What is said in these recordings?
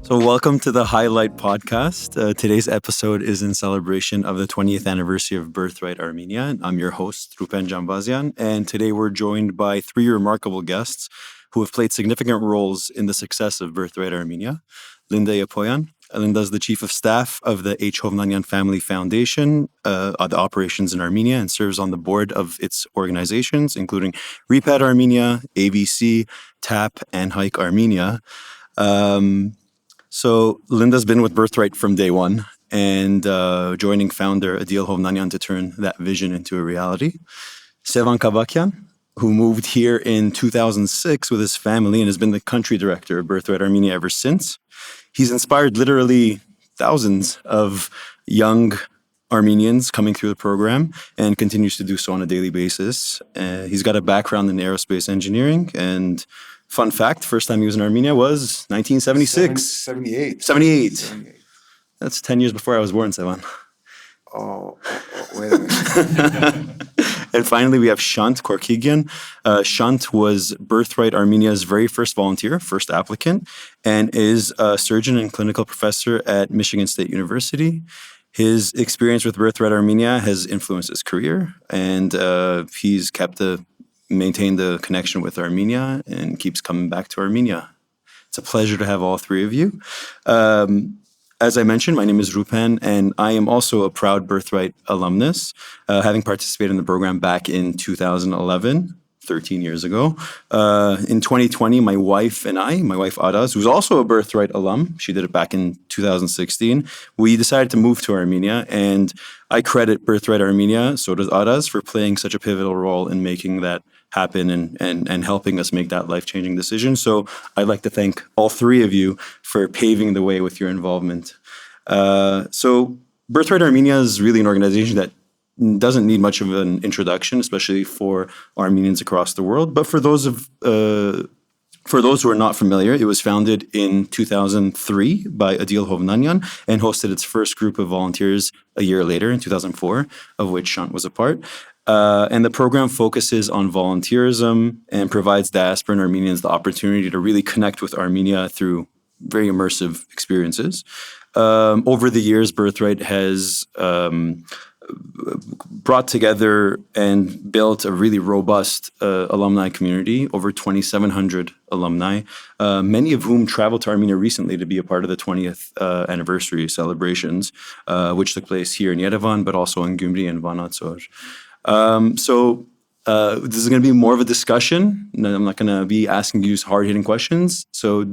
So welcome to the Haylight podcast. Today's episode is in celebration of the 20th anniversary of Birthright Armenia. I'm your host, Rupen, and today we're joined by three remarkable guests who have played significant roles in the success of Birthright Armenia. Linda Yepoyan. Linda is the Chief of Staff of the Hovnanian Family Foundation, the operations in Armenia, and serves on the board of its organizations, including Repat Armenia, AVC, TAP, and Hike Armenia. So Linda's been with Birthright from day one and joining founder Edele Hovnanian to turn that vision into a reality. Sevan, who moved here in 2006 with his family and has been the country director of Birthright Armenia ever since. He's inspired literally thousands of young Armenians coming through the program and continues to do so on a daily basis. He's got a background in aerospace engineering, and fun fact, first time he was in Armenia was 1976. 78. That's 10 years before I was born, Sevan. Oh, wait a minute. And finally, we have Shant Korkigian. Shant was Birthright Armenia's very first volunteer, first applicant, and is a surgeon and clinical professor at Michigan State University. His experience with Birthright Armenia has influenced his career, and he's maintained the connection with Armenia and keeps coming back to Armenia. It's a pleasure to have all three of you. As I mentioned, my name is Rupen, and I am also a proud Birthright alumnus, having participated in the program back in 2011, 13 years ago. In 2020, my wife Adas, who's also a Birthright alum, she did it back in 2016, we decided to move to Armenia, and I credit Birthright Armenia, so does Adas, for playing such a pivotal role in making that happen and helping us make that life-changing decision. So I'd like to thank all three of you for paving the way with your involvement. So Birthright Armenia is really an organization that doesn't need much of an introduction, especially for Armenians across the world. But for those who are not familiar, it was founded in 2003 by Edele Hovnanian and hosted its first group of volunteers a year later in 2004, of which Shant was a part. And the program focuses on volunteerism and provides diaspora and Armenians the opportunity to really connect with Armenia through very immersive experiences. Over the years, Birthright has brought together and built a really robust alumni community, over 2,700 alumni, many of whom traveled to Armenia recently to be a part of the 20th anniversary celebrations, which took place here in Yerevan, but also in Gyumri and Vanatsor. So this is going to be more of a discussion. I'm not going to be asking you hard-hitting questions. So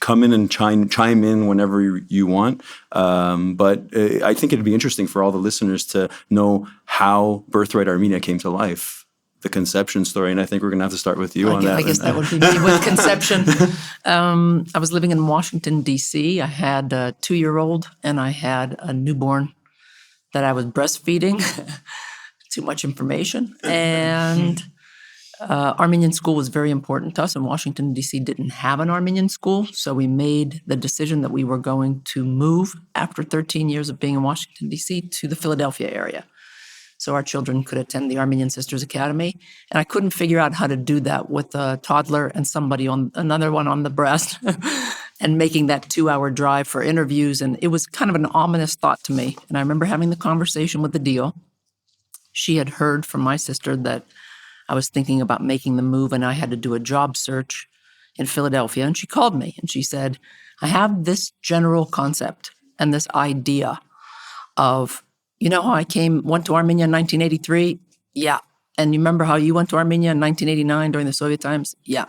come in and chime in whenever you want. But I think it'd be interesting for all the listeners to know how Birthright Armenia came to life, the conception story. And I think we're going to have to start with you on that. I guess that would be me with conception. I was living in Washington, D.C. I had a 2-year-old and I had a newborn that I was breastfeeding. Too much information. And Armenian school was very important to us, and Washington, D.C. didn't have an Armenian school, so we made the decision that we were going to move after 13 years of being in Washington, D.C. to the Philadelphia area. So our children could attend the Armenian Sisters Academy, and I couldn't figure out how to do that with a toddler and another one on the breast and making that 2-hour drive for interviews, and it was kind of an ominous thought to me. And I remember having the conversation with Edele. She had heard from my sister that I was thinking about making the move and I had to do a job search in Philadelphia. And she called me and she said, I have this general concept and this idea of, you know how I went to Armenia in 1983? Yeah. And you remember how you went to Armenia in 1989 during the Soviet times? Yeah.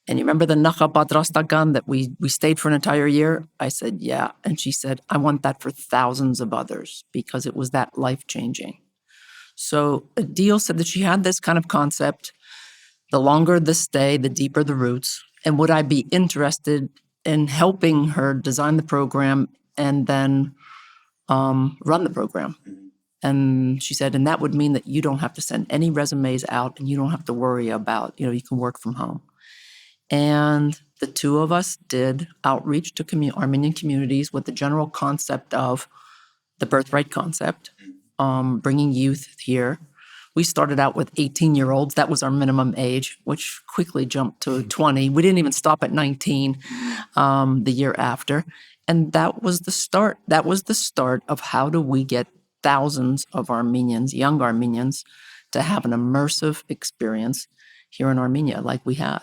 And you remember the Nakha Padrastagan that we stayed for an entire year? I said, yeah. And she said, I want that for thousands of others because it was that life-changing. So Edele said that she had this kind of concept. The longer the stay, the deeper the roots. And would I be interested in helping her design the program and then run the program? And she said, and that would mean that you don't have to send any resumes out and you don't have to worry about, you can work from home. And the two of us did outreach to Armenian communities with the general concept of the Birthright concept, bringing youth here We started out with 18-year-olds. That was our minimum age, which quickly jumped to 20. We didn't even stop at 19 the year after. And that was the start. That was the start of how do we get thousands of Armenians, young Armenians, to have an immersive experience here in Armenia like we had.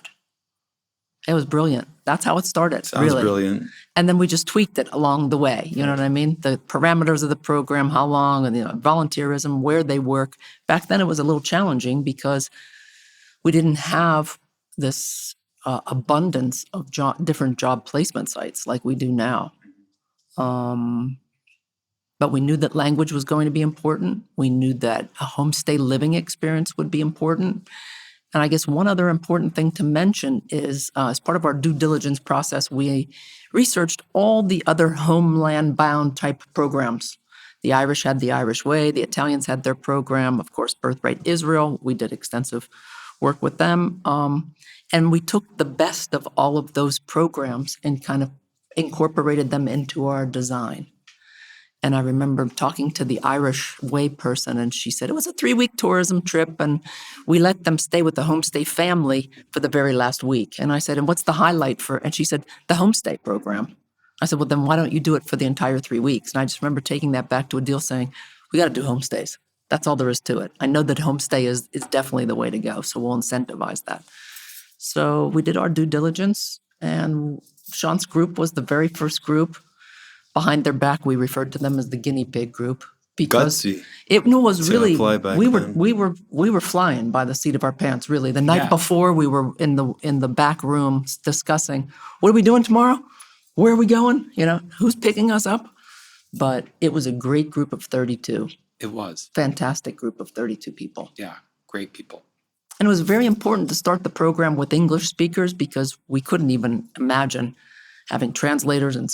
It was brilliant. That's how it started. Sounds really brilliant. And then we just tweaked it along the way. You know what I mean? The parameters of the program, how long, and volunteerism, where they work. Back then, it was a little challenging because we didn't have this abundance of different job placement sites like we do now. But we knew that language was going to be important. We knew that a homestay living experience would be important. And I guess one other important thing to mention is, as part of our due diligence process, we researched all the other homeland-bound type programs. The Irish had the Irish Way. The Italians had their program. Of course, Birthright Israel. We did extensive work with them. And we took the best of all of those programs and kind of incorporated them into our design. And I remember talking to the Irish Way person, and she said it was a 3-week tourism trip, and we let them stay with the homestay family for the very last week. And I said, and what's the highlight for? And she said, the homestay program. I said, well, then why don't you do it for the entire 3 weeks? And I just remember taking that back to Edele saying, we got to do homestays. That's all there is to it. I know that homestay is definitely the way to go, so we'll incentivize that. So we did our due diligence, and Shant's group was the very first group. Behind their back, we referred to them as the guinea pig group because Gutsy. it was To really apply back we then. were flying by the seat of our pants. Really, the night before we were in the back room discussing what are we doing tomorrow, where are we going, who's picking us up. But it was a great group of 32. It was. Fantastic group of 32 people. Yeah, great people. And it was very important to start the program with English speakers because we couldn't even imagine having translators and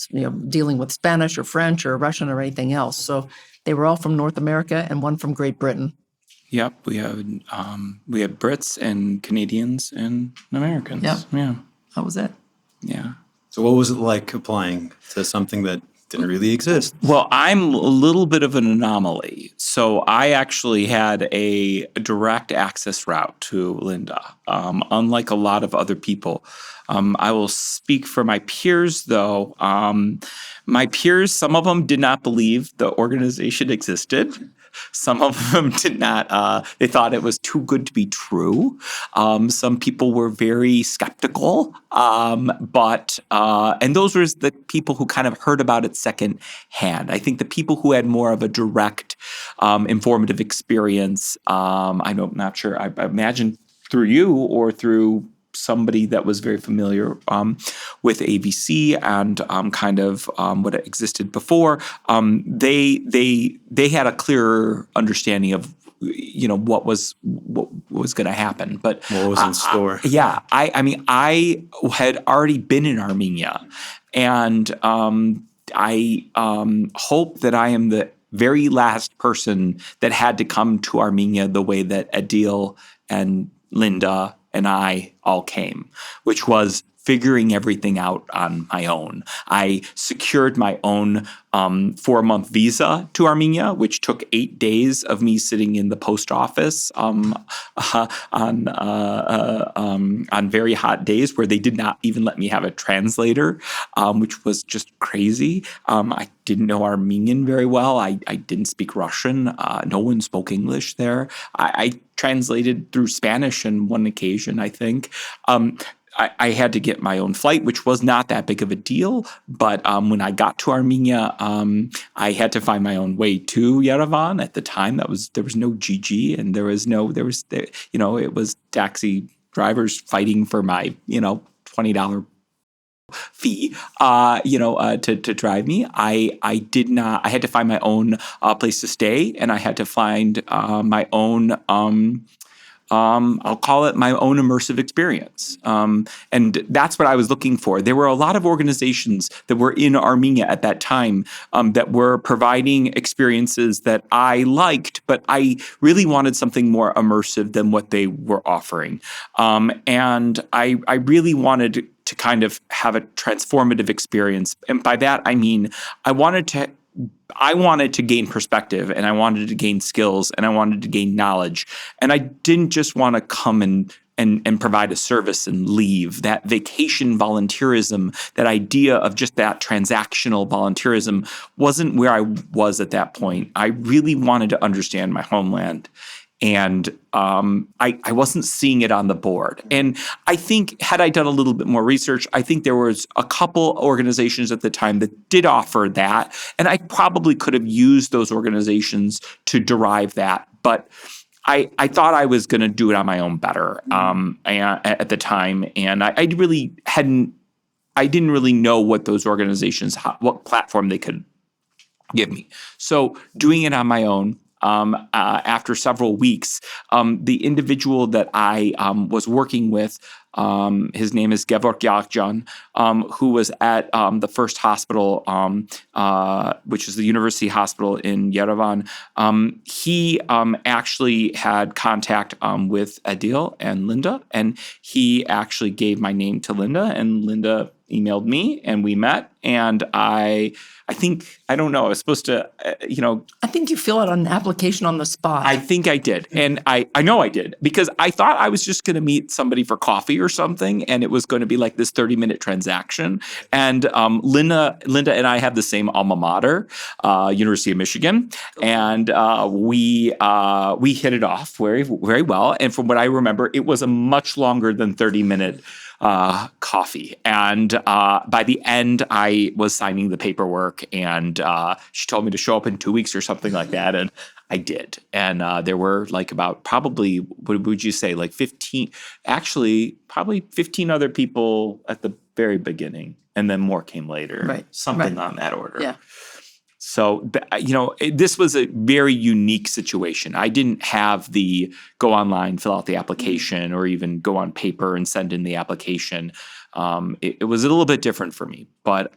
dealing with Spanish or French or Russian or anything else. So they were all from North America and one from Great Britain. Yep, we had Brits and Canadians and Americans. Yep. Yeah. That was it. Yeah. So what was it like applying to something that didn't really exist? Well, I'm a little bit of an anomaly. So I actually had a direct access route to Linda, unlike a lot of other people. I will speak for my peers, though. My peers, some of them did not believe the organization existed. Some of them did not. They thought it was too good to be true. Some people were very skeptical. And those were the people who kind of heard about it secondhand. I think the people who had more of a direct, informative experience, I'm not sure. I imagine through you or through somebody that was very familiar with AVC and kind of what existed before, they had a clearer understanding of what was going to happen. But What was in store? I had already been in Armenia, and I hope that I am the very last person that had to come to Armenia the way that Edele and Linda and I all came, which was figuring everything out on my own. I secured my own 4-month visa to Armenia, which took 8 days of me sitting in the post office on very hot days where they did not even let me have a translator, which was just crazy. I didn't know Armenian very well. I didn't speak Russian. No one spoke English there. I translated through Spanish on one occasion, I think. I had to get my own flight, which was not that big of a deal. But when I got to Armenia, I had to find my own way to Yerevan. At the time, there was no GG, and it was taxi drivers fighting for my $20 fee, to drive me. I did not. I had to find my own place to stay, and I had to find my own. I'll call it my own immersive experience. And that's what I was looking for. There were a lot of organizations that were in Armenia at that time that were providing experiences that I liked, but I really wanted something more immersive than what they were offering. And I really wanted to kind of have a transformative experience. And by that, I mean, I wanted to I wanted to gain perspective, and I wanted to gain skills, and I wanted to gain knowledge. And I didn't just want to come and provide a service and leave. That vacation volunteerism, that idea of just that transactional volunteerism wasn't where I was at that point. I really wanted to understand my homeland. And I wasn't seeing it on the board. And I think had I done a little bit more research, I think there was a couple organizations at the time that did offer that. And I probably could have used those organizations to derive that. But I thought I was going to do it on my own better at the time. And I didn't really know what those organizations, what platform they could give me. So doing it on my own, after several weeks, the individual that I was working with, his name is Gevorg Yakjan, who was at the first hospital, which is the University Hospital in Yerevan. He actually had contact with Edele and Linda, and he actually gave my name to Linda, and Linda emailed me, and we met. And I don't know, I was supposed to, I think you fill out an application on the spot. I think I did. And I know I did, because I thought I was just going to meet somebody for coffee or something, and it was going to be like this 30-minute transaction. And Linda and I have the same alma mater, University of Michigan, and we hit it off very, very well. And from what I remember, it was a much longer than 30-minute coffee. And by the end, I was signing the paperwork, and she told me to show up in 2 weeks or something like that. And I did. And there were like about probably, what would you say, like 15, actually probably 15 other people at the very beginning. And then more came later. Right. Something on that order. Yeah. So, this was a very unique situation. I didn't have the go online, fill out the application, or even go on paper and send in the application. It was a little bit different for me, but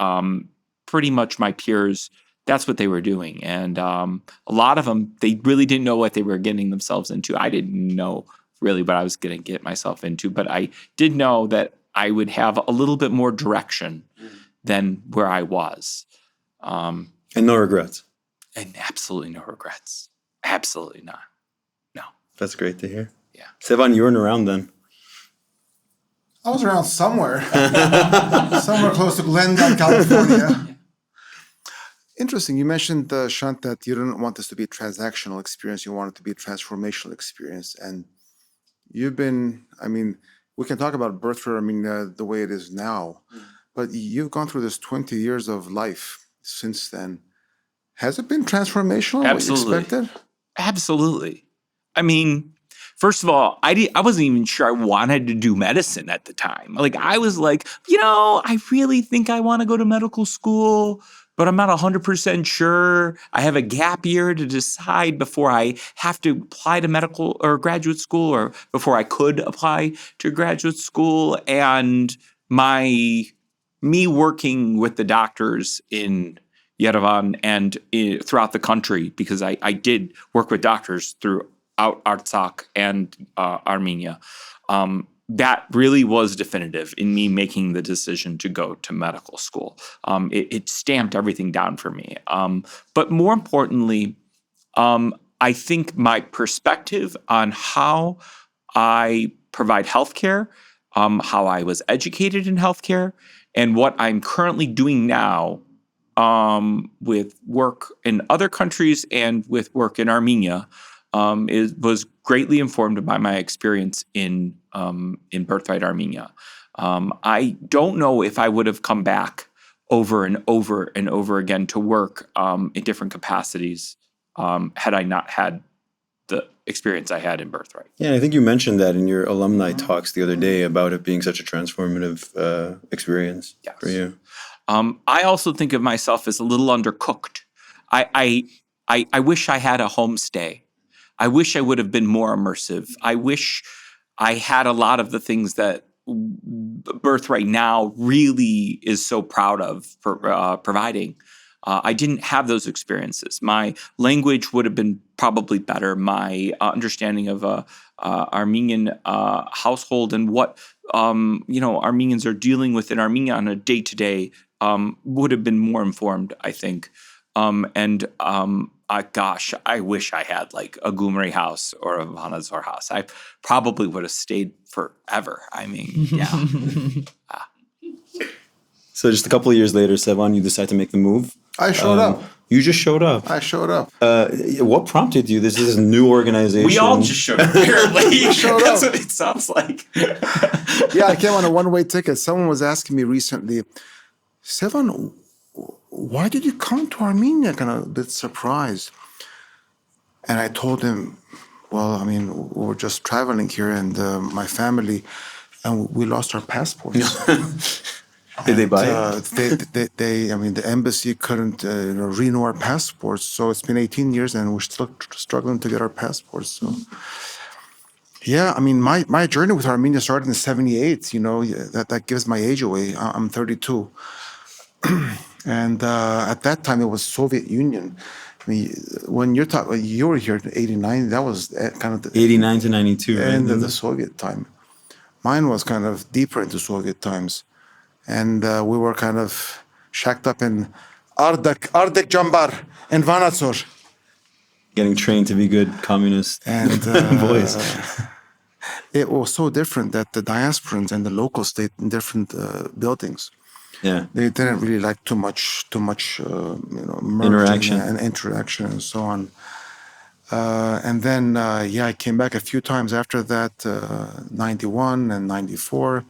pretty much my peers, that's what they were doing. And a lot of them, they really didn't know what they were getting themselves into. I didn't know really what I was going to get myself into, but I did know that I would have a little bit more direction than where I was. And no regrets. And absolutely no regrets. Absolutely not. No. That's great to hear. Yeah. Sevan, you weren't around then. I was around somewhere. Somewhere close to Glendale, California. Interesting. You mentioned, Shant, that you didn't want this to be a transactional experience. You want it to be a transformational experience. And you've been, we can talk about Birthright Armenia the way it is now, but you've gone through this 20 years of life since then. Has it been transformational? Absolutely. What you expected? Absolutely. First of all, I wasn't even sure I wanted to do medicine at the time. Like, I was like, I really think I want to go to medical school, but I'm not 100% sure. I have a gap year to decide before I have to apply to medical or graduate school, or before I could apply to graduate school. And me working with the doctors in Yerevan and throughout the country, because I did work with doctors throughout Artsakh and Armenia, that really was definitive in me making the decision to go to medical school. It stamped everything down for me. But more importantly, I think my perspective on how I provide healthcare, how I was educated in healthcare, and what I'm currently doing now with work in other countries and with work in Armenia was greatly informed by my experience in Birthright Armenia. I don't know if I would have come back over and over and over again to work in different capacities had I not had the experience I had in Birthright. Yeah, I think you mentioned that in your alumni talks the other day about it being such a transformative experience for you. I also think of myself as a little undercooked. I wish I had a homestay. I wish I would have been more immersive. I wish I had a lot of the things that Birthright now really is so proud of for providing. I didn't have those experiences. My language would have been probably better. My understanding of Armenian household and what Armenians are dealing with in Armenia on a day-to-day would have been more informed, I think. Gosh, I wish I had like a Gumri house or a Vanadzor house. I probably would have stayed forever. I mean, yeah. So just a couple of years later, Sevan, you decide to make the move. I showed up. You just showed up. I showed up. What prompted you? This is a new organization. We all just showed up, apparently. showed That's up. what it sounds like. Yeah, I came on a one-way ticket. Someone was asking me recently, Sevan, why did you come to Armenia? Kind of a bit surprised. And I told him, well, I mean, we were just traveling here and my family, and we lost our passports. Did they buy it? I mean, the embassy couldn't renew our passports. So it's been 18 years and we're still struggling to get our passports. So, yeah, I mean, my journey with Armenia started in 78. You know, that gives my age away. I'm 32. And at that time, it was Soviet Union. I mean, when you were here in 89, that was kind of the 89 to 92, right? end of the Soviet time. Mine was kind of deeper into Soviet times. And we were kind of shacked up in Ardek Jambar and Vanadzor. Getting trained to be good communist And boys. it was so different that the diasporans and the locals stayed in different buildings. Yeah. They didn't really like too much merging Interaction. and interaction and so on. And then, I came back a few times after that, 91 and 94.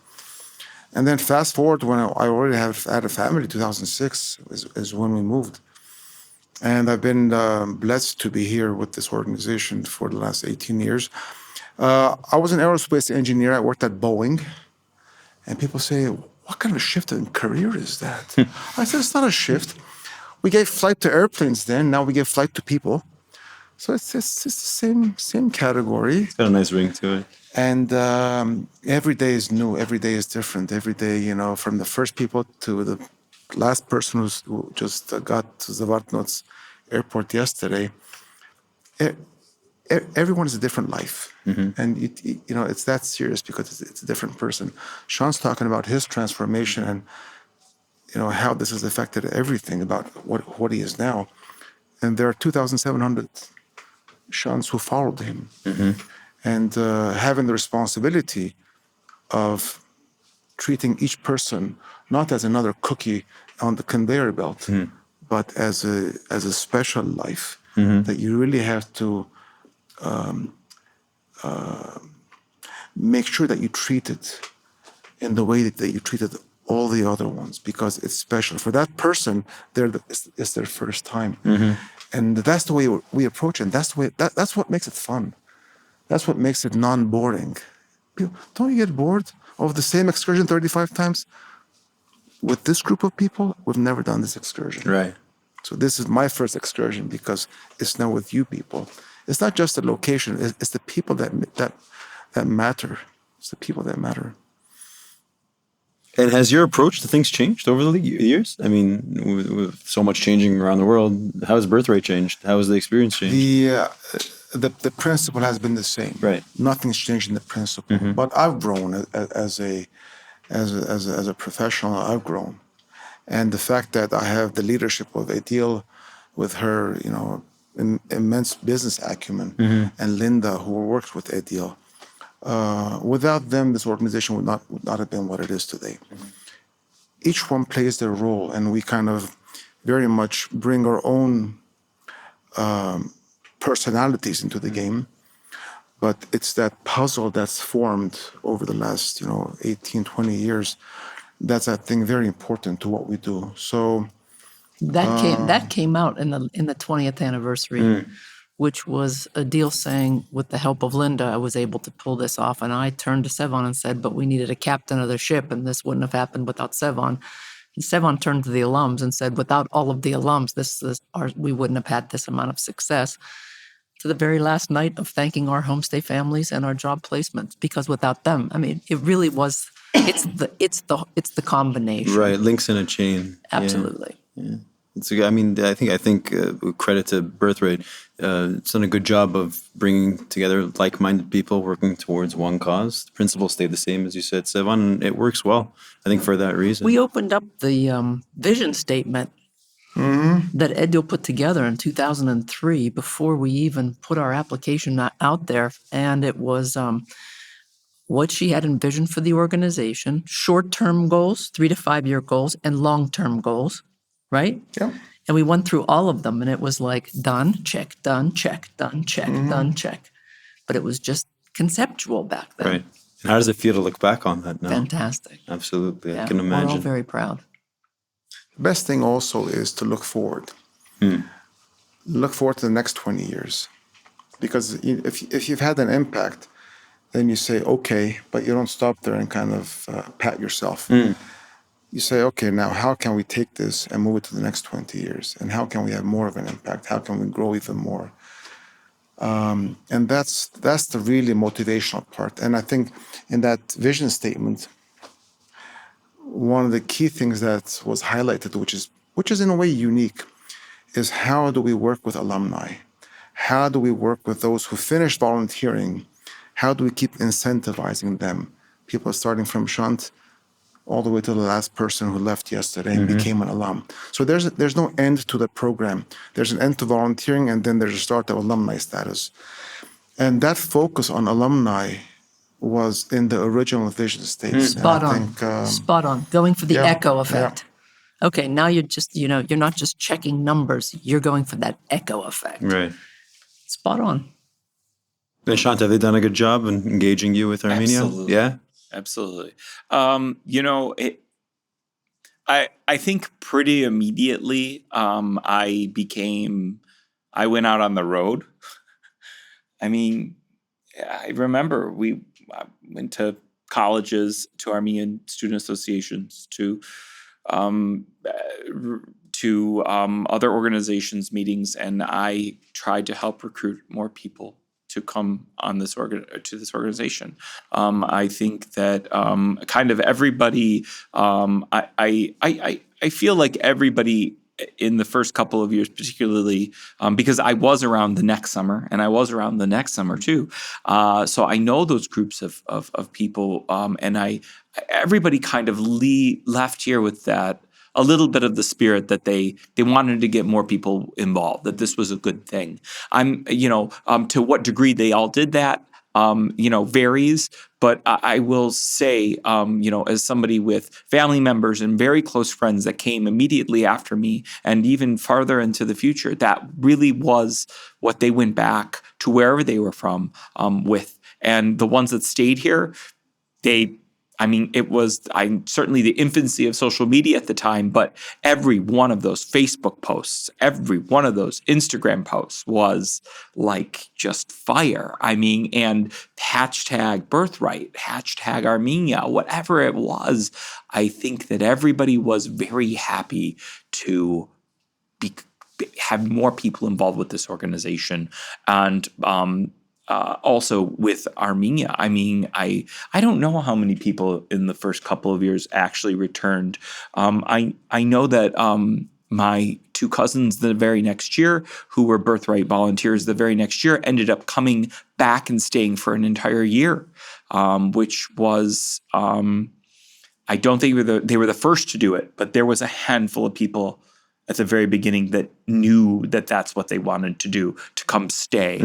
And then fast forward when I already had a family, 2006 is when we moved. And I've been blessed to be here with this organization for the last 18 years. I was an aerospace engineer. I worked at Boeing. And people say, what kind of a shift in career is that? I said, it's not a shift. We gave flight to airplanes then. Now we give flight to people. So it's the same category. It's got a nice ring to it. And every day is new. Every day is different. Every day, from the first people to the last person who just got to Zavartnots airport yesterday. Everyone is a different life. Mm-hmm. And, it's that serious because it's a different person. Shant's talking about his transformation and, how this has affected everything about what he is now. And there are 2,700 Shants who followed him. Mm-hmm. And having the responsibility of treating each person not as another cookie on the conveyor belt, but as a special life that you really have to make sure that you treat it in the way that you treated all the other ones, because it's special. For that person, it's their first time. Mm-hmm. And that's the way we approach it. And that's what makes it fun. That's what makes it non-boring. Don't you get bored of the same excursion 35 times? With this group of people, we've never done this excursion. Right. So this is my first excursion because it's now with you people. It's not just the location. It's the people that matter. It's the people that matter. And has your approach to things changed over the years? I mean, with so much changing around the world, how has Birthright changed? How has the experience changed? The principle has been the same. Right. Nothing's changed in the principle. Mm-hmm. But I've grown as a professional. I've grown, and the fact that I have the leadership of Edele, with her, immense business acumen, and Linda, who works with Edele. Without them, this organization would not have been what it is today. Mm-hmm. Each one plays their role, and we kind of very much bring our own personalities into the game. But it's that puzzle that's formed over the last, 18, 20 years. That's, I think, very important to what we do. So that came out in the 20th anniversary. Which was Edele saying, with the help of Linda, I was able to pull this off. And I turned to Sevan and said, but we needed a captain of the ship, and this wouldn't have happened without Sevan. And Sevan turned to the alums and said, without all of the alums, we wouldn't have had this amount of success. To the very last night of thanking our homestay families and our job placements, because without them, I mean, it really was. It's the combination. Right, links in a chain. Absolutely. Yeah. I think credit to Birthright. It's done a good job of bringing together like-minded people working towards one cause. The principles stay the same, as you said, Sevan, and it works well, I think, for that reason. We opened up the vision statement that Edele put together in 2003 before we even put our application out there. And it was what she had envisioned for the organization, short-term goals, 3 to 5 year goals, and long-term goals, right? Yeah. And we went through all of them, and it was like, done, check, done, check, done, check, done, check. But it was just conceptual back then. Right. And how does it feel to look back on that now? Fantastic. Absolutely. Yeah, I can we're all imagine. very proud. The best thing also is to look forward. Look forward to the next 20 years. Because if you've had an impact, then you say, okay, but you don't stop there and kind of pat yourself. You say, okay, now how can we take this and move it to the next 20 years? And how can we have more of an impact? How can we grow even more? And that's the really motivational part. And I think in that vision statement, one of the key things that was highlighted, which is in a way unique, is how do we work with alumni? How do we work with those who finished volunteering? How do we keep incentivizing them? People starting from Shant all the way to the last person who left yesterday and became an alum. So there's no end to the program. There's an end to volunteering, and then there's a start of alumni status. And that focus on alumni was in the original vision statement. Spot on. Spot on. Going for the yeah, echo effect. Okay, now you're just, you're not just checking numbers, you're going for that echo effect. Right. Spot on. And Shant, have they done a good job in engaging you with Armenia? Absolutely. Yeah? Absolutely. I think pretty immediately I went out on the road. I mean, I remember I went to colleges, to Armenian student associations, to other organizations meetings, and I tried to help recruit more people to come on this organization. I think that kind of everybody. I feel like everybody in the first couple of years, particularly because I was around the next summer, and I was around the next summer too. So I know those groups of people, and everybody kind of left here with that. A little bit of the spirit that they wanted to get more people involved, that this was a good thing. To what degree they all did that, varies. But I will say, as somebody with family members and very close friends that came immediately after me and even farther into the future, that really was what they went back to wherever they were from with. And the ones that stayed here, it was certainly the infancy of social media at the time, but every one of those Facebook posts, every one of those Instagram posts was like just fire. And hashtag Birthright, hashtag Armenia, whatever it was, I think that everybody was very happy to have more people involved with this organization. And also with Armenia. I don't know how many people in the first couple of years actually returned. I know that my two cousins the very next year, who were Birthright volunteers the very next year, ended up coming back and staying for an entire year, which was, I don't think they were the first to do it, but there was a handful of people at the very beginning that knew that that's what they wanted to do, to come stay.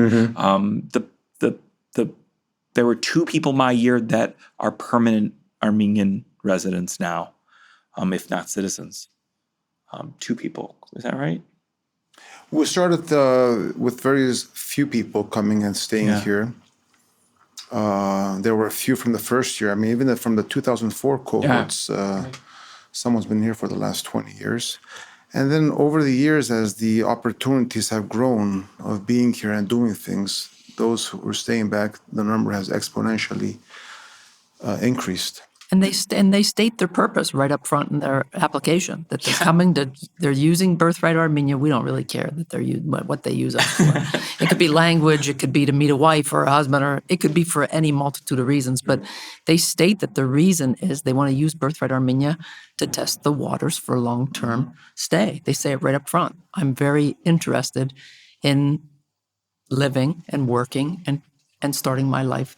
There were 2 people my year that are permanent Armenian residents now, if not citizens. 2 people. Is that right? We started with very few people coming and staying here. There were a few from the first year. Even from the 2004 cohorts, someone's been here for the last 20 years. And then over the years, as the opportunities have grown of being here and doing things, those who were staying back, the number has exponentially increased. And they state their purpose right up front in their application, that they're using Birthright Armenia. We don't really care that they're what they use us for. It could be language, it could be to meet a wife or a husband, or it could be for any multitude of reasons. But they state that the reason is they want to use Birthright Armenia to test the waters for long-term stay. They say it right up front. I'm very interested in living and working and starting my life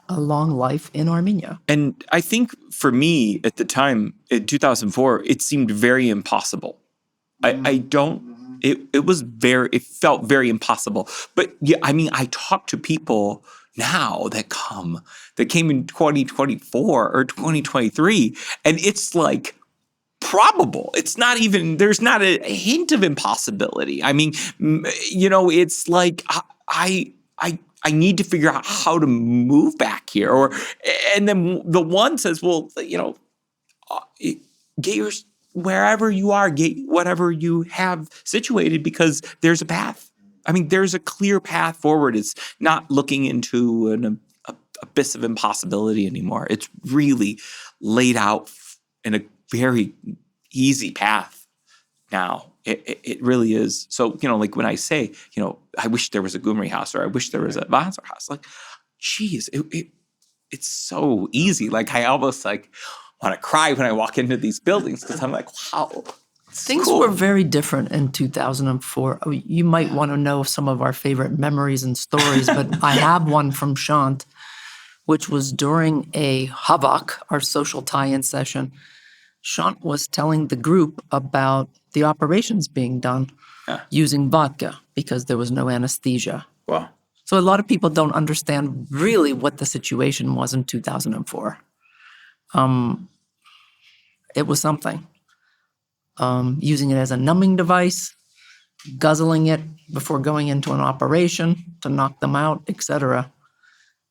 a long life in Armenia. And I think for me at the time, in 2004, it seemed very impossible I don't. It felt very impossible. But yeah, I mean, I talk to people now that came in 2024 or 2023, and it's like probable. It's not even, there's not a hint of impossibility. I mean, it's like I need to figure out how to move back here. And then the one says, well, get yours wherever you are, get whatever you have situated, because there's a path. I mean, there's a clear path forward. It's not looking into an abyss of impossibility anymore. It's really laid out in a very easy path now. It really is. So, like when I say, I wish there was a Gumri house, or I wish there was a Vazar house, like, geez, it's so easy. Like, I almost want to cry when I walk into these buildings, because I'm like, wow. Things were very different in 2004. I mean, you might want to know some of our favorite memories and stories, but I have one from Shant, which was during a Havak, our social tie-in session. Shant was telling the group about the operations being done using vodka because there was no anesthesia. Wow. So a lot of people don't understand really what the situation was in 2004. It was something. Using it as a numbing device, guzzling it before going into an operation to knock them out, etc.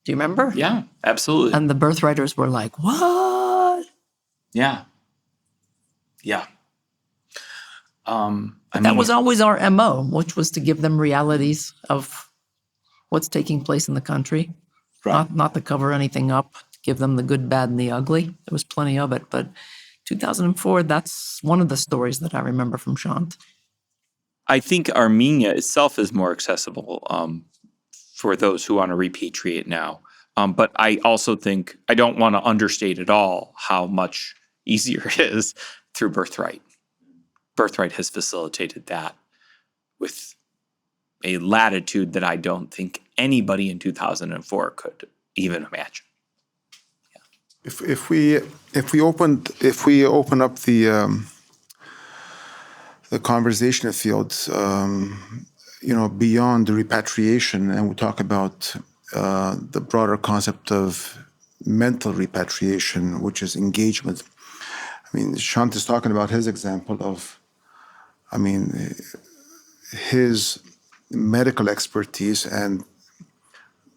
Do you remember? Yeah, absolutely. And the birthwriters were like, what? Yeah. Yeah. That was always our MO, which was to give them realities of what's taking place in the country. Right. Not to cover anything up, give them the good, bad, and the ugly. There was plenty of it, but 2004, that's one of the stories that I remember from Shant. I think Armenia itself is more accessible for those who want to repatriate now. But I also think, I don't want to understate at all how much easier it is through Birthright. Birthright has facilitated that with a latitude that I don't think anybody in 2004 could even imagine. If we open up the conversation field, beyond the repatriation, and we talk about the broader concept of mental repatriation, which is engagement. I mean, Shant is talking about his example of, his medical expertise, and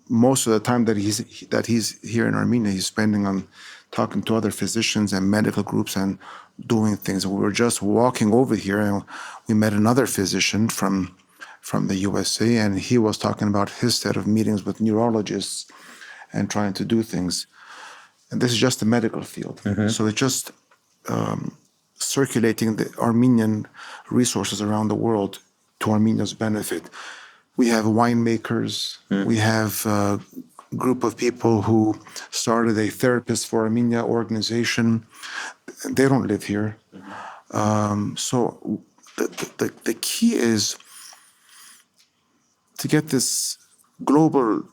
most of the time that he's here in Armenia, he's spending on talking to other physicians and medical groups and doing things. We were just walking over here, and we met another physician from the USA, and he was talking about his set of meetings with neurologists and trying to do things. And this is just the medical field. Mm-hmm. So it's just circulating the Armenian resources around the world to Armenia's benefit. We have winemakers. We have a group of people who started a Therapists for Armenia organization. They don't live here. So the key is to get this global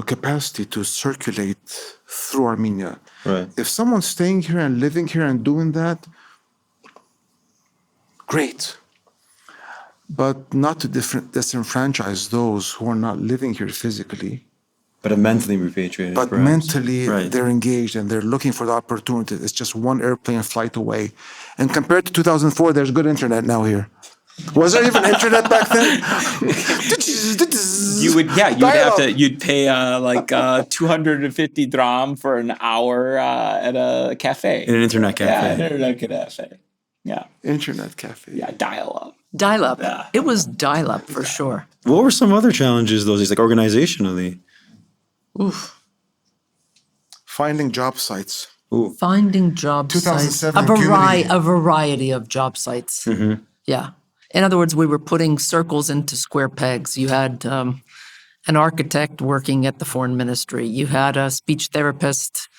capacity to circulate through Armenia. Right. If someone's staying here and living here and doing that, great. But not to disenfranchise those who are not living here physically. But are mentally repatriated. But perhaps. mentally, right. They're engaged and they're looking for the opportunity. It's just one airplane flight away. And compared to 2004, there's good internet now here. Was there even internet back then? You'd pay 250 dram for an hour at a cafe. In an internet cafe. Yeah, an internet cafe. Yeah. Internet cafe. Yeah, dial-up. Dial-up. Yeah. It was dial-up for sure. What were some other challenges those days, like organizationally? Oof. Finding job sites. Ooh. Finding job sites. 2007 A variety of job sites. Mm-hmm. Yeah. In other words, we were putting circles into square pegs. You had an architect working at the foreign ministry. You had a speech therapist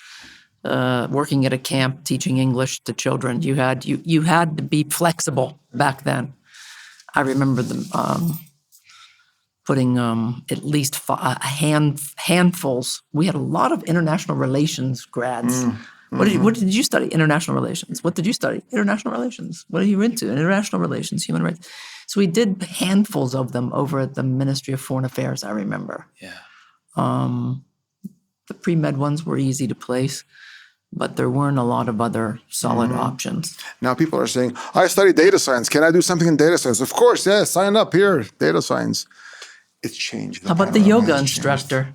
working at a camp teaching English to children. You had to be flexible back then. I remember them putting at least handfuls. We had a lot of international relations grads What did you study? International relations. What did you study? International relations. What are you into? International relations, human rights. So we did handfuls of them over at the Ministry of Foreign Affairs, I remember. Yeah. The pre-med ones were easy to place, but there weren't a lot of other solid options. Now people are saying, I study data science. Can I do something in data science? Of course, yeah, sign up here, data science. It's changed. How about the yoga instructor?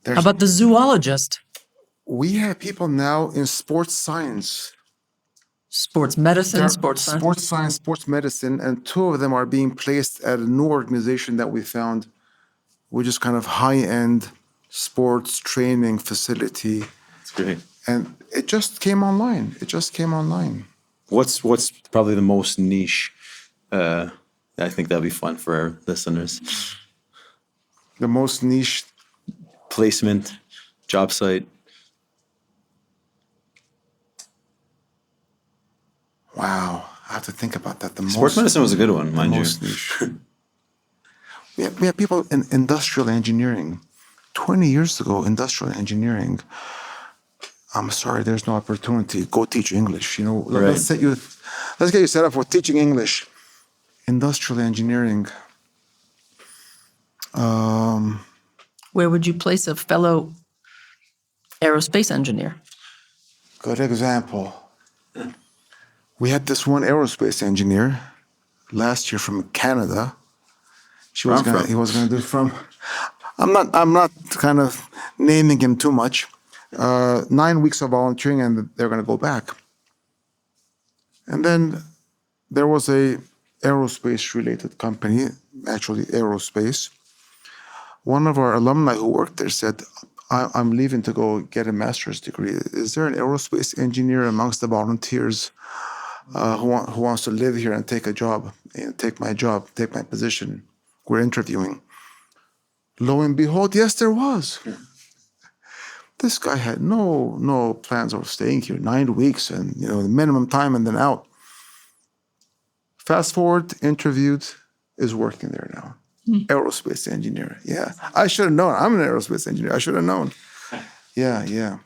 How about the zoologist? We have people now in sports science. Sports medicine, sports science. Sports science, sports medicine, and two of them are being placed at a new organization that we found, which is kind of high-end sports training facility. That's great. And it just came online. What's probably the most niche? I think that'd be fun for our listeners. The most niche Placement, job site. Wow, I have to think about that. Sports medicine was a good one, mind you. Most niche. we have people in industrial engineering. 20 years ago, industrial engineering. I'm sorry, there's no opportunity. Go teach English. You know, Right. let's get you set up for teaching English. Industrial engineering. Where would you place a fellow aerospace engineer? Good example. We had this one aerospace engineer last year from Canada. He was gonna do from. I'm not kind of naming him too much. 9 weeks of volunteering, and they're gonna go back. And then there was a aerospace related company, actually aerospace. One of our alumni who worked there said, I'm leaving to go get a master's degree. Is there an aerospace engineer amongst the volunteers who wants to live here and take a job, take my position? We're interviewing. Lo and behold, yes, there was. This guy had no plans of staying here 9 weeks and, the minimum time and then out. Fast forward, interviewed, is working there now. Aerospace engineer. Yeah. I should have known. I'm an aerospace engineer. I should have known. Yeah.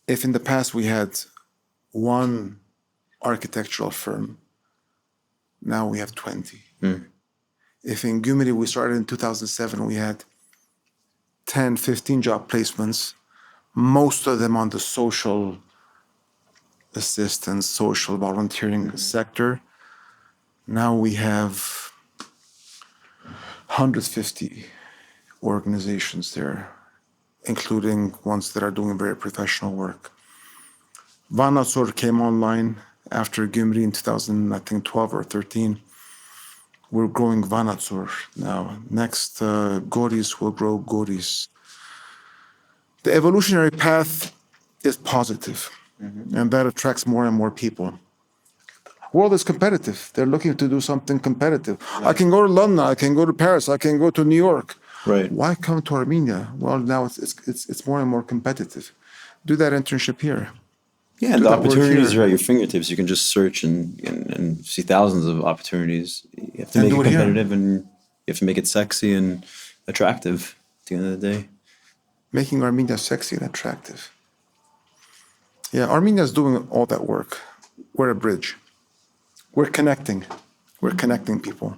If in the past we had one architectural firm, now we have 20. If in Gümri we started in 2007, we had 10, 15 job placements, most of them on the social assistance, social volunteering sector. Now we have 150 organizations there, including ones that are doing very professional work. Vanasur came online after Gümri in 2012 or 13. We're growing Vanasur now. Next, Goris will grow Goris. The evolutionary path is positive, and that attracts more and more people. World is competitive. They're looking to do something competitive. Right. I can go to London. I can go to Paris. I can go to New York. Right. Why come to Armenia? Well, now it's more and more competitive. Do that internship here. Yeah, and the opportunities are at your fingertips. You can just search and see thousands of opportunities. You have to make it competitive, and you have to make it sexy and attractive at the end of the day. Making Armenia sexy and attractive. Yeah, Armenia is doing all that work. We're a bridge. We're connecting. We're connecting people.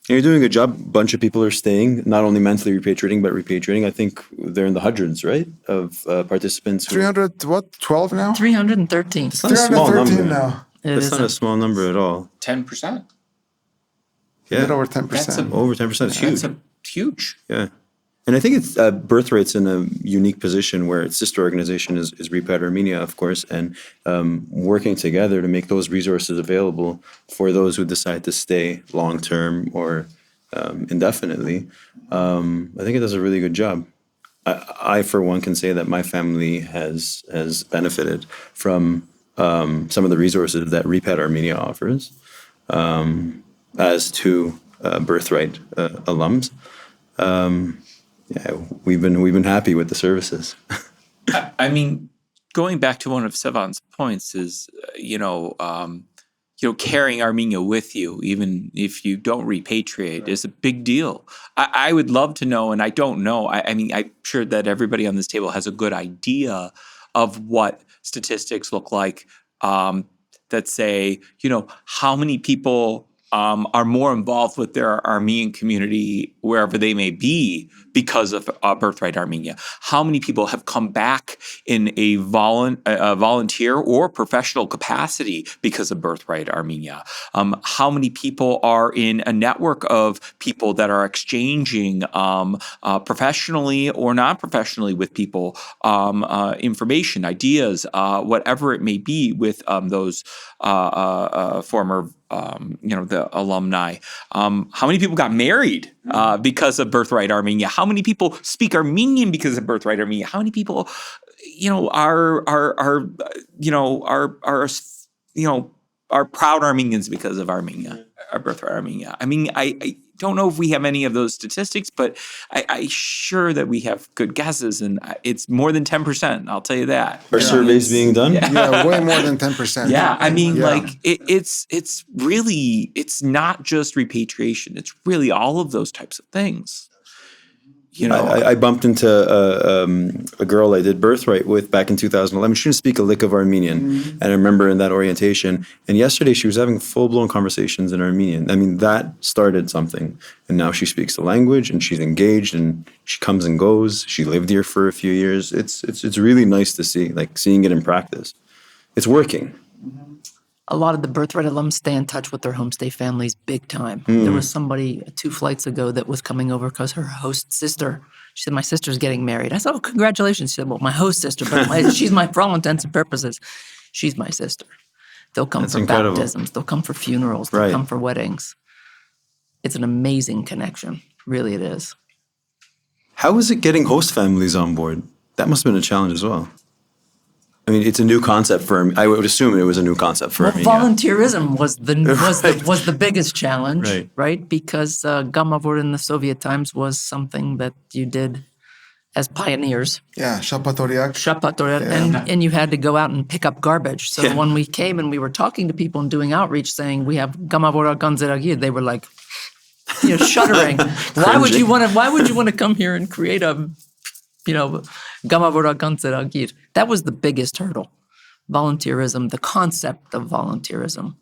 And you're doing a good job. A bunch of people are staying, not only mentally repatriating, but repatriating. I think they're in the hundreds, right, of participants. 12 now? 313. It's not a small number. Now. That's not a small number at all. 10%. Yeah. A bit over 10%. Over 10%. It's huge. That's huge. Yeah. And I think it's Birthright's in a unique position where its sister organization is Repat Armenia, of course, and working together to make those resources available for those who decide to stay long-term or indefinitely. I think it does a really good job. I, for one, can say that my family has benefited from some of the resources that Repat Armenia offers as two Birthright alums. Yeah, we've been happy with the services. I mean, going back to one of Sevan's points is, carrying Armenia with you, even if you don't repatriate, is a big deal. I would love to know, and I don't know. I mean, I'm sure that everybody on this table has a good idea of what statistics look like that say, how many people are more involved with their Armenian community wherever they may be because of Birthright Armenia. How many people have come back in a volunteer or professional capacity because of Birthright Armenia? How many people are in a network of people that are exchanging professionally or non-professionally with people information, ideas, whatever it may be with those former the alumni. How many people got married because of Birthright Armenia? How many people speak Armenian because of Birthright Armenia? How many people, are proud Armenians because of Armenia, Birthright Armenia? I mean, I don't know if we have any of those statistics, but I'm sure that we have good guesses, and it's more than 10%. I'll tell you that. Are surveys being done? Yeah, way more than 10%. Yeah, I mean, it's really, it's not just repatriation. It's really all of those types of things. I bumped into a girl I did Birthright with back in 2011. She didn't speak a lick of Armenian. And I remember in that orientation. And yesterday she was having full-blown conversations in Armenian. I mean, that started something. And now she speaks the language and she's engaged and she comes and goes. She lived here for a few years. It's really nice to see, like seeing it in practice. It's working. A lot of the Birthright alums stay in touch with their homestay families big time. There was somebody 2 flights ago that was coming over because her host sister, she said, my sister's getting married. I said, oh, congratulations. She said, well, my host sister, but she's for all intents and purposes, she's my sister. They'll come for baptisms. They'll come for funerals. They'll come for weddings. It's an amazing connection. Really it is. How is it getting host families on board? That must have been a challenge as well. I mean, it's a new concept for me. I would assume it was a new concept for me. Volunteerism was the biggest challenge, right? Because Gamavur in the Soviet times was something that you did as pioneers. Yeah, Shapatoriak. And you had to go out and pick up garbage. So when we came and we were talking to people and doing outreach saying we have Gamavura Ganzeragir, they were like, shuddering. Why would you want to come here and create a Gamavura Ganzeragir? That was the biggest hurdle. Volunteerism, the concept of volunteerism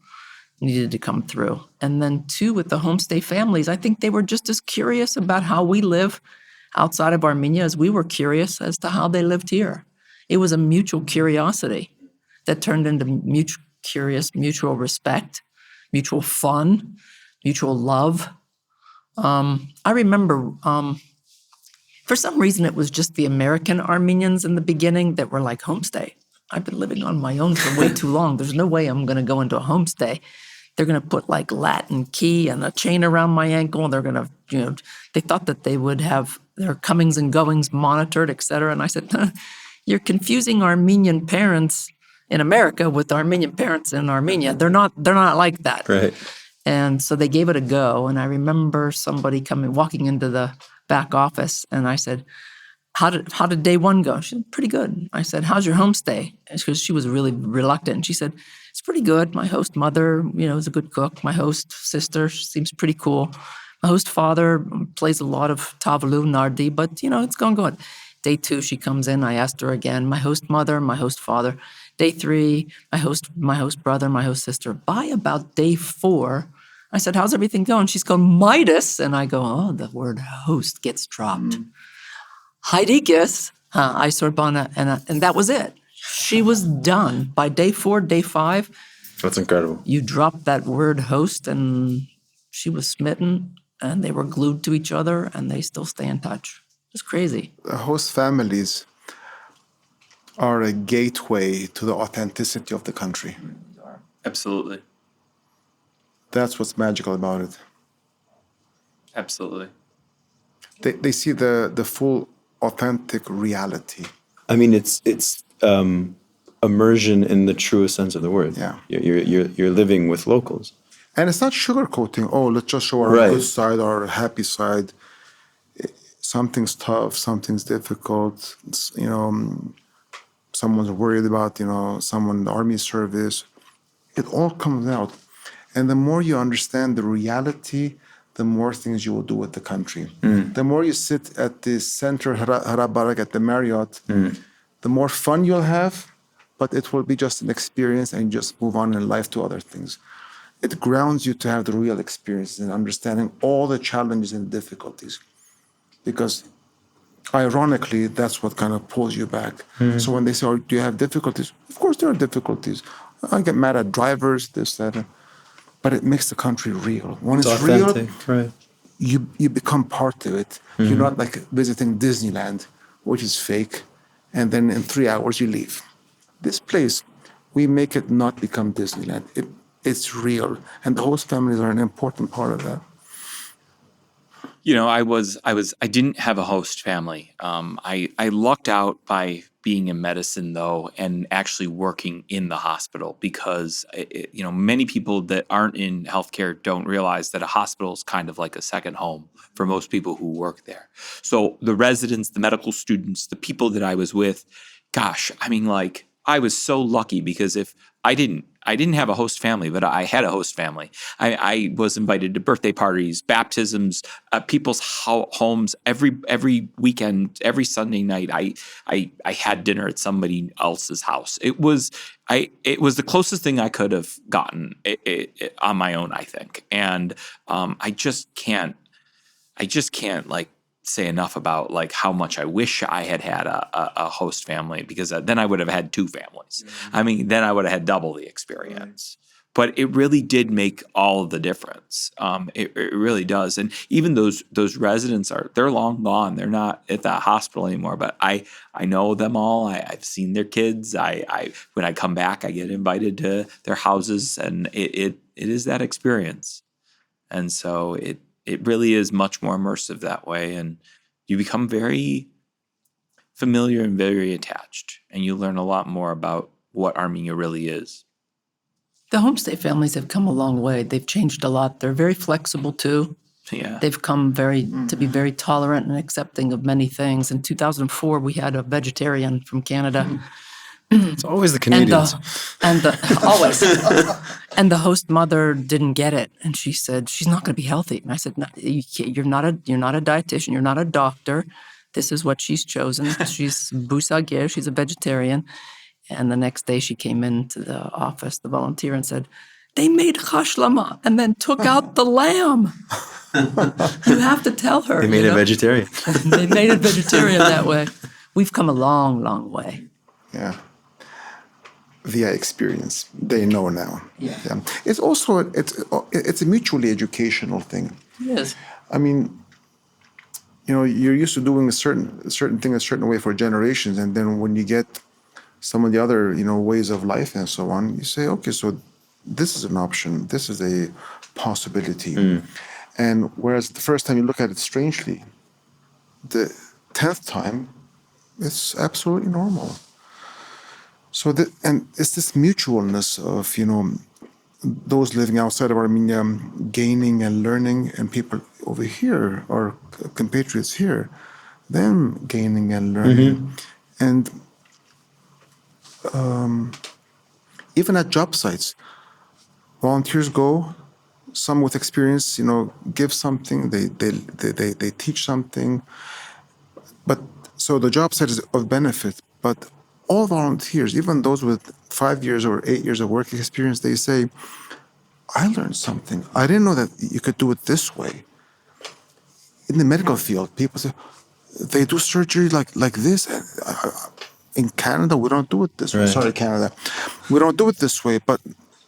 needed to come through. And then 2, with the homestay families, I think they were just as curious about how we live outside of Armenia as we were curious as to how they lived here. It was a mutual curiosity that turned into mutual respect, mutual fun, mutual love. I remember for some reason, it was just the American Armenians in the beginning that were like, homestay. I've been living on my own for way too long. There's no way I'm going to go into a homestay. They're going to put like Latin key and a chain around my ankle. And they're going to, they thought that they would have their comings and goings monitored, et cetera. And I said, you're confusing Armenian parents in America with Armenian parents in Armenia. They're not like that. Right. And so they gave it a go. And I remember somebody walking into the back office, and I said, how did day 1 go? She said, pretty good. I said, how's your homestay? Because she was really reluctant. She said, it's pretty good. My host mother, is a good cook. My host sister seems pretty cool. My host father plays a lot of tavlu, nardi, but, it's going good. Day 2, she comes in. I asked her again, my host mother, my host father. Day 3, my host brother, my host sister. By about day 4, I said, how's everything going? She's going, Midas. And I go, oh, the word host gets dropped. Heidikis, Isorbana, and that was it. She was done. By day 4, day 5. That's incredible. You dropped that word host and she was smitten and they were glued to each other and they still stay in touch. It's crazy. The host families are a gateway to the authenticity of the country. Absolutely. That's what's magical about it. Absolutely. They see the full authentic reality. I mean, it's immersion in the truest sense of the word. Yeah. You're living with locals. And it's not sugarcoating, let's just show our good side, our happy side. Something's tough, something's difficult. Someone's worried about, someone in the army service. It all comes out. And the more you understand the reality, the more things you will do with the country. The more you sit at the center Harabarak at the Marriott, the more fun you'll have, but it will be just an experience and just move on in life to other things. It grounds you to have the real experiences and understanding all the challenges and difficulties. Because ironically, that's what kind of pulls you back. So when they say, oh, do you have difficulties? Of course there are difficulties. I get mad at drivers, this, that. But it makes the country real. When it's authentic, real, right? you become part of it. You're not like visiting Disneyland, which is fake, and then in 3 hours you leave. This place, we make it not become Disneyland. It's real, and the host families are an important part of that. You know, I didn't have a host family. I lucked out by being in medicine though, and actually working in the hospital because, many people that aren't in healthcare don't realize that a hospital is kind of like a second home for most people who work there. So the residents, the medical students, the people that I was with, gosh, I mean, like, I was so lucky because if I didn't have a host family, but I had a host family. I was invited to birthday parties, baptisms, people's homes every weekend, every Sunday night. I had dinner at somebody else's house. It was the closest thing I could have gotten on my own, I think. And I just can't like say enough about like how much I wish I had a host family, because then I would have had two families. I mean, then I would have had double the experience. But it really did make all of the difference. It really does. And even those residents they're long gone. They're not at that hospital anymore. But I know them all. I've seen their kids. When I come back, I get invited to their houses, and it is that experience. And so it really is much more immersive that way, and you become very familiar and very attached, and you learn a lot more about what Armenia really is. The homestay families have come a long way. They've changed a lot. They're very flexible too. Yeah. They've come to be very tolerant and accepting of many things. In 2004, we had a vegetarian from Canada. It's always the Canadians. Always. And the host mother didn't get it, and she said she's not going to be healthy. And I said, no, you're not a dietitian. You're not a doctor. This is what she's chosen. She's busagir. She's a vegetarian. And the next day she came into the office, the volunteer, and said, they made hashlama and then took out the lamb. You have to tell her. They made it vegetarian. They made it vegetarian that way. We've come a long, long way. Yeah. Via experience, they know now. Yeah. It's also it's a mutually educational thing. Yes. I mean, you're used to doing a certain thing a certain way for generations, and then when you get some of the other ways of life and so on, you say, okay, so this is an option, this is a possibility. And whereas the first time you look at it strangely, the 10th time, it's absolutely normal. So and it's this mutualness of those living outside of Armenia gaining and learning, and people over here, our compatriots here, them gaining and learning. And even at job sites, volunteers go, some with experience, give something, they teach something. But so the job site is of benefit, but all volunteers, even those with 5 years or 8 years of work experience, they say, I learned something. I didn't know that you could do it this way. In the medical field, people say, they do surgery like this. In Canada, we don't do it this way. Right. Sorry, Canada. We don't do it this way, but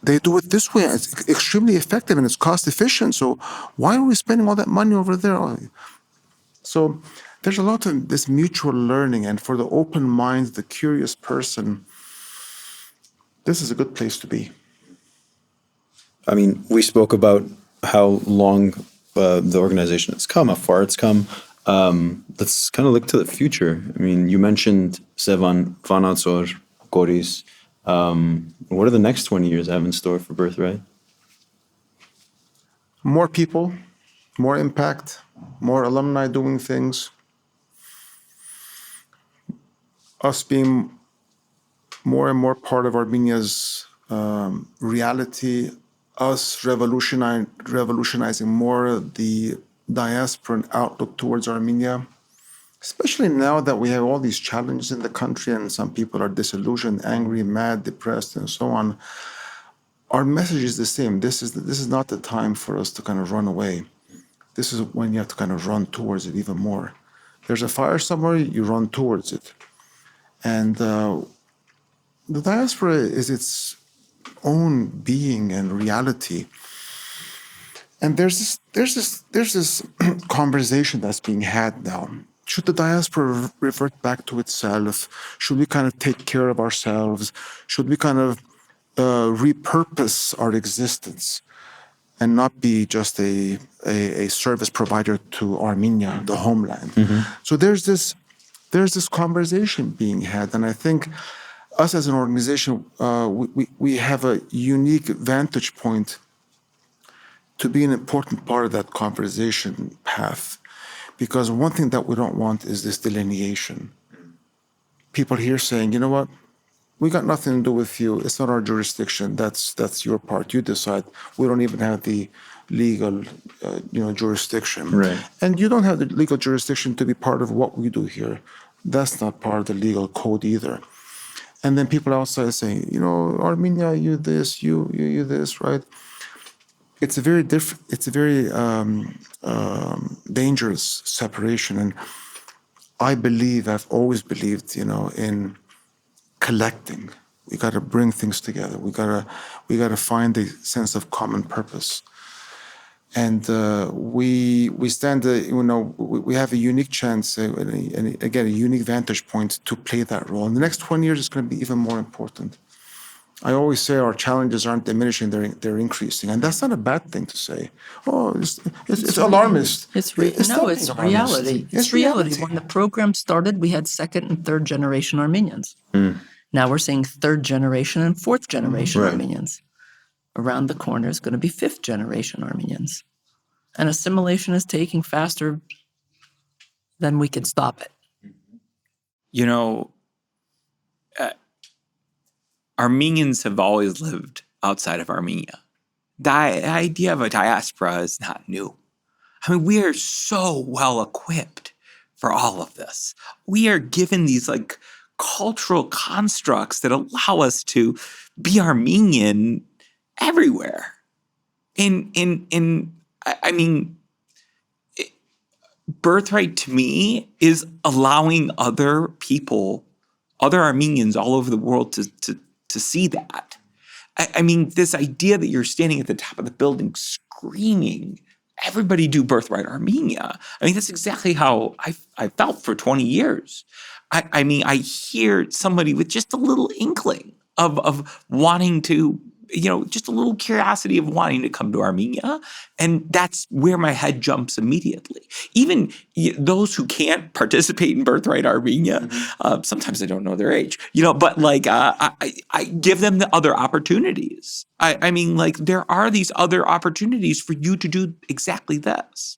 they do it this way. It's extremely effective and it's cost efficient. So why are we spending all that money over there? So there's a lot of this mutual learning, and for the open mind, the curious person, this is a good place to be. I mean, we spoke about how long the organization has come, how far it's come. Let's kind of look to the future. I mean, you mentioned Sevan, Vanatsor, Goris. What are the next 20 years have in store for Birthright? More people, more impact, more alumni doing things. Us being more and more part of Armenia's reality, us revolutionizing more the diaspora and outlook towards Armenia, especially now that we have all these challenges in the country and some people are disillusioned, angry, mad, depressed, and so on. Our message is the same. This is not the time for us to kind of run away. This is when you have to kind of run towards it even more. There's a fire somewhere, you run towards it. And the diaspora is its own being and reality. And there's this conversation that's being had now. Should the diaspora revert back to itself? Should we kind of take care of ourselves? Should we kind of repurpose our existence and not be just a service provider to Armenia, the homeland? So there's this conversation being had, and I think us as an organization, we have a unique vantage point to be an important part of that conversation path. Because one thing that we don't want is this delineation. People here saying, you know what, we got nothing to do with you. It's not our jurisdiction. That's your part. You decide. We don't even have the legal, jurisdiction. Right. And you don't have the legal jurisdiction to be part of what we do here. That's not part of the legal code either. And then people outside saying, Armenia, you this, you this, right? It's a very dangerous separation. And I've always believed, in collecting. We got to bring things together. We got to find a sense of common purpose. And we stand, we have a unique chance, and again, a unique vantage point to play that role. In the next 20 years, it's going to be even more important. I always say our challenges aren't diminishing; they're increasing, and that's not a bad thing to say. Oh, it's alarmist. It's reality. It's reality. When the program started, we had second and third generation Armenians. Now we're seeing third generation and fourth generation Armenians. Around the corner is going to be fifth generation Armenians, and assimilation is taking faster than we can stop it. Armenians have always lived outside of Armenia. The idea of a diaspora is not new. I mean, we are so well equipped for all of this. We are given these cultural constructs that allow us to be Armenian everywhere. Birthright to me is allowing other people, other Armenians all over the world to see that. This idea that you're standing at the top of the building screaming, everybody do Birthright Armenia. That's exactly how I felt for 20 years. I hear somebody with just a little inkling of wanting to, just a little curiosity of wanting to come to Armenia. And that's where my head jumps immediately. Even those who can't participate in Birthright Armenia, sometimes I don't know their age, but I give them the other opportunities. There are these other opportunities for you to do exactly this.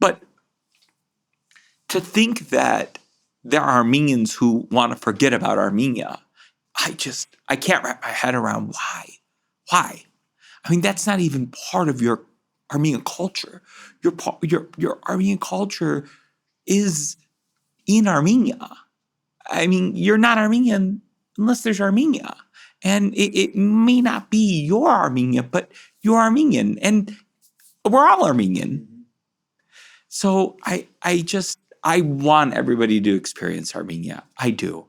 But to think that there are Armenians who want to forget about Armenia, I can't wrap my head around why. Why? That's not even part of your Armenian culture. Your Armenian culture is in Armenia. You're not Armenian unless there's Armenia. And it may not be your Armenia, but you're Armenian. And we're all Armenian. So I want everybody to experience Armenia. I do.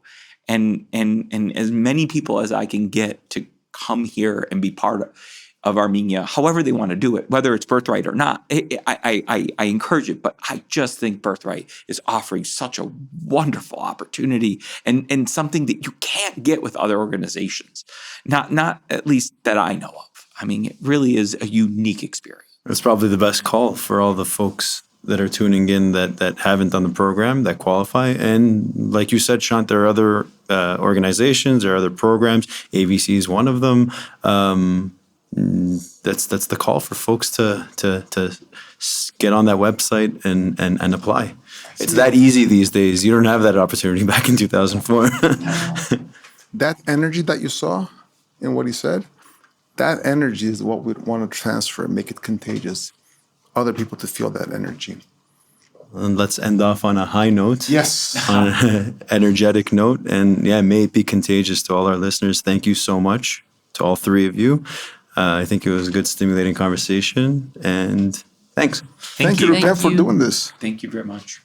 And as many people as I can get to come here and be part of Armenia, however they want to do it, whether it's Birthright or not, I encourage it. But I just think Birthright is offering such a wonderful opportunity and something that you can't get with other organizations, not at least that I know of. It really is a unique experience. It's probably the best call for all the folks that are tuning in that haven't done the program, that qualify. And like you said, Shant, there are other organizations, there are other programs. AVC is one of them. That's the call for folks to get on that website and apply. It's that easy these days. You don't have that opportunity back in 2004. That energy that you saw in what he said, that energy is what we'd want to transfer and make it contagious. Other people to feel that energy. and let's end off on a high note. Yes. On an energetic note. And yeah, may it be contagious to all our listeners. Thank you so much to all three of you. I think it was a good, stimulating conversation. And thanks. Thank you, Thank Rupen, for you. doing this. Thank you very much.